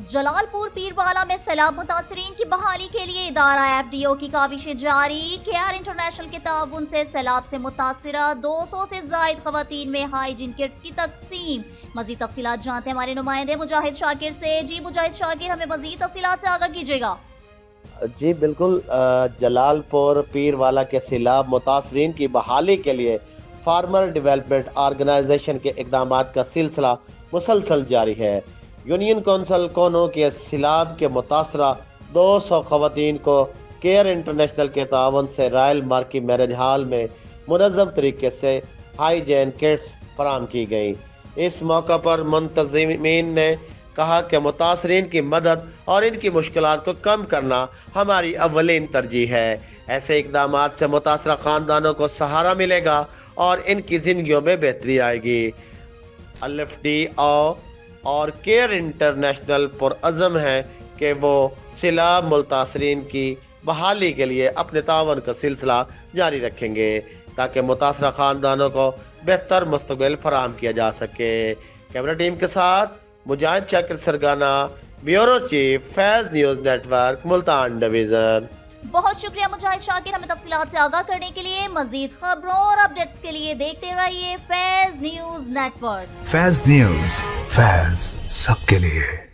جلال پور پیروالا میں سیلاب متاثرین کی بحالی کے لیے ادارہ ایف ڈی او کی کاوشیں جاری۔ کیئر انٹرنیشنل کے تعاون سے سیلاب سے متاثرہ 200 سے زائد خواتین میں ہائیجین کٹس کی تقسیم۔ مزید تفصیلات جانتے ہیں ہمارے نمائندے مجاہد شاکر سے۔ جی مجاہد شاکر، ہمیں مزید تفصیلات سے آگاہ کیجیے گا۔ جی بالکل، جلال پور پیروالا کے سیلاب متاثرین کی بحالی کے لیے فارمر ڈیولپمنٹ آرگنائزیشن کے اقدامات کا سلسلہ مسلسل جاری ہے۔ یونین کونسل کونو کے سیلاب کے متاثرہ 200 خواتین کو کیئر انٹرنیشنل کے تعاون سے رائل مارکی میرج ہال میں منظم طریقے سے ہائیجین کٹس فراہم کی گئیں۔ اس موقع پر منتظمین نے کہا کہ متاثرین کی مدد اور ان کی مشکلات کو کم کرنا ہماری اولین ترجیح ہے۔ ایسے اقدامات سے متاثرہ خاندانوں کو سہارا ملے گا اور ان کی زندگیوں میں بہتری آئے گی۔ ایف ڈی او اور کیئر انٹرنیشنل پرعزم ہے کہ وہ سیلاب متاثرین کی بحالی کے لیے اپنے تعاون کا سلسلہ جاری رکھیں گے تاکہ متاثرہ خاندانوں کو بہتر مستقبل فراہم کیا جا سکے۔ کیمرہ ٹیم کے ساتھ Mujahid Shakir Sargana, bureau chief, Faiz news network, Multan division. بہت شکریہ مجاہد شاکر، ہمیں تفصیلات سے آگاہ کرنے کے لیے۔ مزید خبروں اور اپڈیٹس کے لیے دیکھتے رہیے فیض نیوز نیٹ ورک۔ فیض نیوز، فیض سب کے لیے۔